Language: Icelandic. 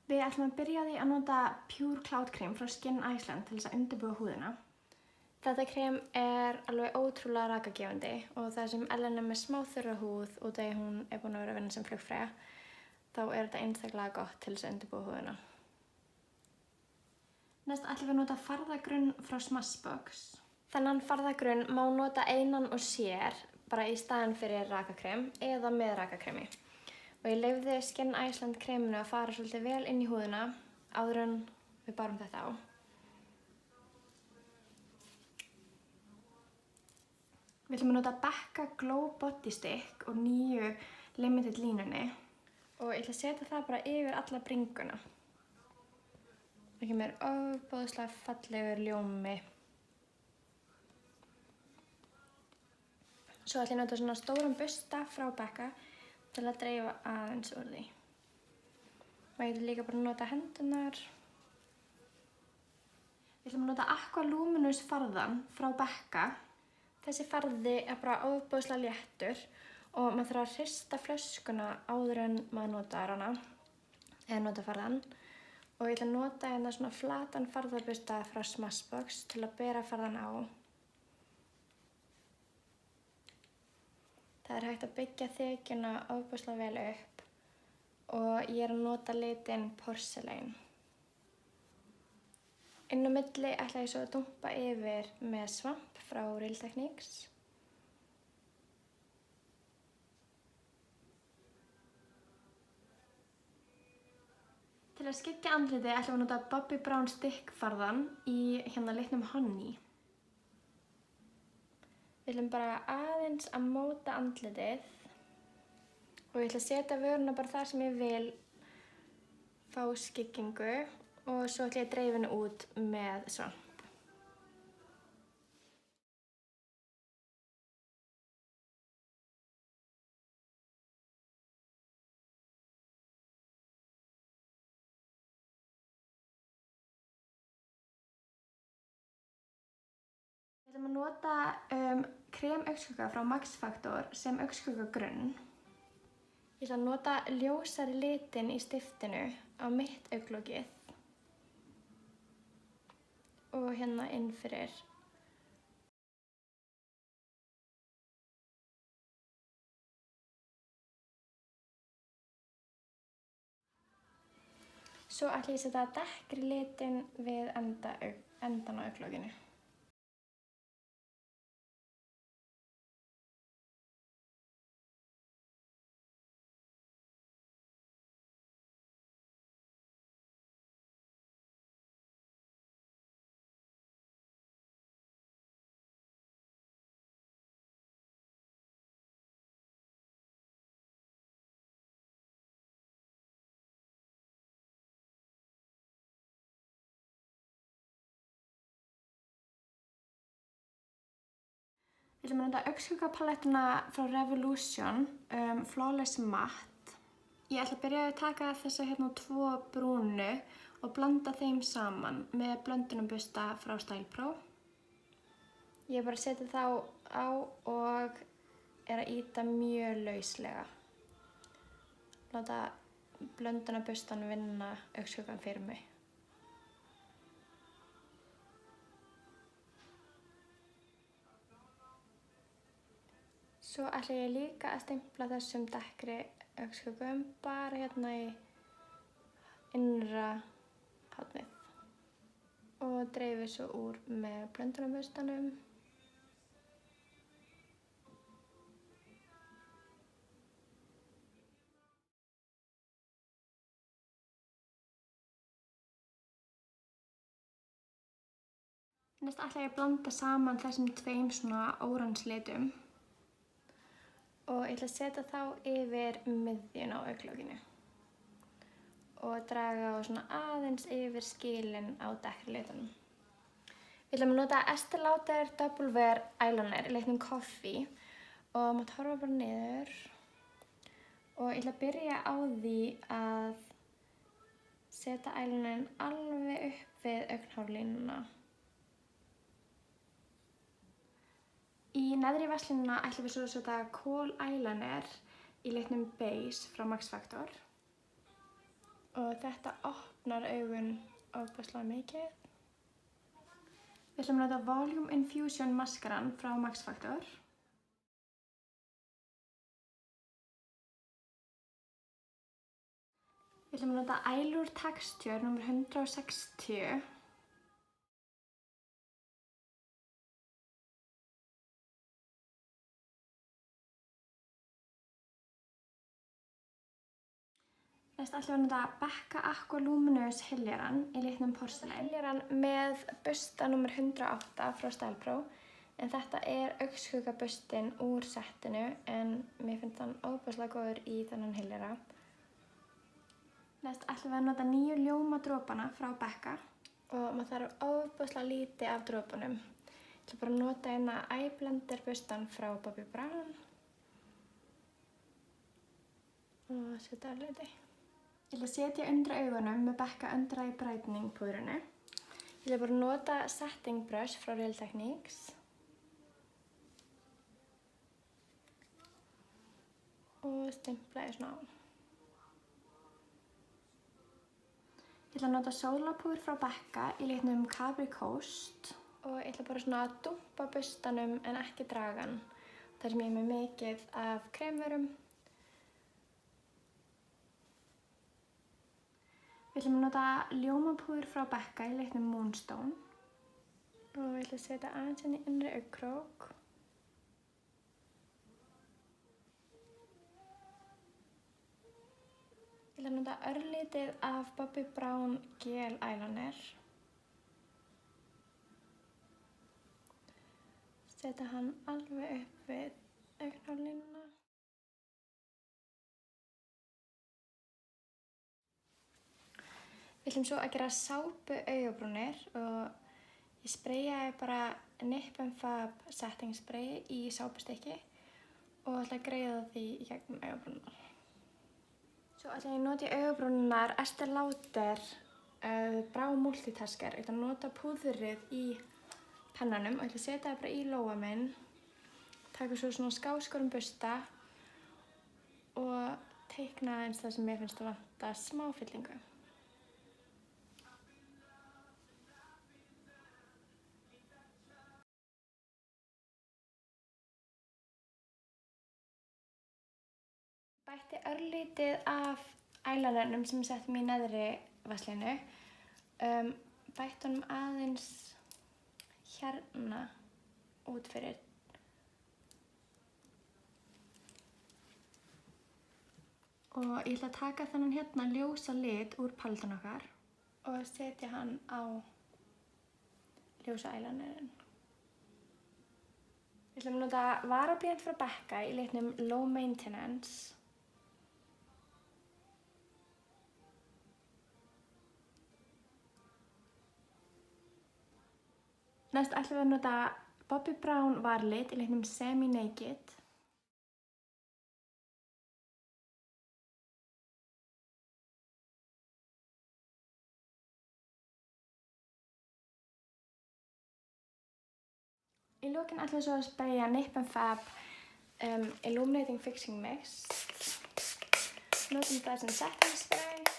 Við ætlum að byrja á því að nota Pure Cloud Cream frá Skin Iceland til þess að undirbúa húðina. Þetta krem er alveg ótrúlega rakagefandi og það sem Ellen er með smá þurra húð og þegar hún er búin að vera að vinna sem flugfreyja, þá er þetta einstaklega gott til þess að undirbúa húðina. Næst ætlum við að nota farðagrunn frá Smashbox. Þennan farðagrunn má nota einan og sér, bara í staðinn fyrir rakakrem eða með rakakremi. Og ég leyfði Skin Iceland kreminu að fara svolítið vel inn í húðina áður en við barum þetta á. Við ætlum að nota Becca Glow Body Stick úr nýju Limited línunni og ég ætla að setja það bara yfir alla bringuna. Það kemur ofboðslega fallegur ljómi. Svo ætla ég að nota svona stóran busta frá Becca til að dreifa aðeins úr því. Og ég ætla líka bara að nota hendurnar. Við ætlum að nota Aqua Luminous farðan frá Becca. Þessi farði er bara ofboðslega léttur og maður þarf að hrista flöskuna áður en maður notar hana, eða nota farðan. Og ég ætla að nota hérna svona flatan farðabusta frá Smashbox til að bera farðan á. Það er hægt að byggja þekjuna ofboðslega vel upp og ég er að nota litinn Porcelain. Inn á milli ætla ég svo að dumpa yfir með svamp frá Real Techniques. Til að skyggja andlitið ætlum við að nota Bobbi Brown Stick farðan í hérna litnum Honey. Við ætlum bara aðeins að móta andlitið og ég ætla að setja vöruna bara þar sem ég vil fá skyggingu og svo ætla ég að dreifa henni út með svamp. Við ætlum að nota krem augnskugga frá Max Factor sem augnskuggagrunn. Ég ætla að nota ljósari litinn í stiftinu á mitt augnlokið og hérna inn fyrir. Svo ætla ég að setja dekkri litinn við endan á augnlokinu. Við ætlum að nota augnskuggapalettina frá Revolution, Flawless Matte. Ég ætla að byrja að taka þessa hérna tvo brúnu og blanda þeim saman með blöndunarbusta frá Stylepro. Ég bara setja þá á og er að ýta mjög lauslega. Láta blöndunarbustan vinna augnskuggan fyrir mig. Svo ætla ég líka að stimpla þessum dekkri augskuggum bara hérna í innra hornið og dreifi svo úr með blöndunarbustanum. Næst ætla ég að blanda saman þessum tveim svona órans litum. Og ég ætla að setja þá yfir miðjun á augnlokinu og draga á svona aðeins yfir skilin á dekkri litunum. Við ætlum að nota Estée Lauder Double Wear Eyeliner í litnum Coffee og maður horfa bara niður og ég ætla að byrja á því að setja eyelinerin alveg upp við augnhárlínuna. Í neðri verslunina ætlum við svo að setja Kohl Eyeliner í litnum Beige frá Max Factor og þetta opnar augun ofboðslega mikið. Við ætlum að nota Volume Infusion maskaran frá Max Factor. Við ætlum að nota Eyelure Texture nr. 160. Næst ætlum við að nota Becca Aqua Luminous Hiljaran í litnum Porcelain. Hiljaran með busta nr. 108 frá Style Pro, en þetta er augnskugabustinn úr settinu en mér finnst hann óbúslega góður í þennan hiljara. Næst ætlum við að nota nýju ljómadropana frá Becca og maður þarf óbúslega lítið af dropunum. Ég ætla bara að nota hérna Eyeblender bustan frá Bobbi Brown og setja á liti. Ég ætla að setja undir augunum með Becca Under Eye Brightening púðrinu. Ég ætla bara að nota setting brush frá Real Techniques. Og stimpla ég svona á. Ég ætla að nota sólarpúður frá Becca í litnum Capri Coast. Og ég ætla bara svona að dumpa bustanum en ekki draga hann. Þar sem ég er með mikið af kremvörum. Við ætlum að nota ljómapúður frá Becca í litnum Moonstone. Og við ætlum að setja aðeins inn í innri augnkrók. Ég ætla að nota örlítið af Bobbi Brown Gel Eyeliner. Setja hann alveg upp við augnhárlínuna. Við ætlum svo að gera sápu augabrúnir og ég sprayaði bara Nip and Fab setting spray í sápustykki og ætla að greiða því í gegnum augabrúnar. Svo ætla ég að nota í augabrúnar Estée Lauder Brow Multitasker. Ég ætla að nota púðrið í pennanum og ég ætla að setja það bara í lófa minn. Taka svo svona skáskorum busta og teikna aðeins það sem mér finnst að vanta smá fyllingu. Bætti örlítið af eyelinernum sem ég setti í neðri vaslinu. Bætti honum aðeins hérna út fyrir. Og ég ætla að taka þennan hérna ljósa lit úr palettunum okkar og setja hann á ljósa eyelinerinn. Við ætlum að nota varablýant frá Becca í litnum Low Maintenance. Næst ætlum við að nota Bobbi Brown varlit í litnum Semi Naked. Í lokin ætlum við svo að spraya Nip and Fab Illuminating Fixing Mix. Notum það sem setting spray.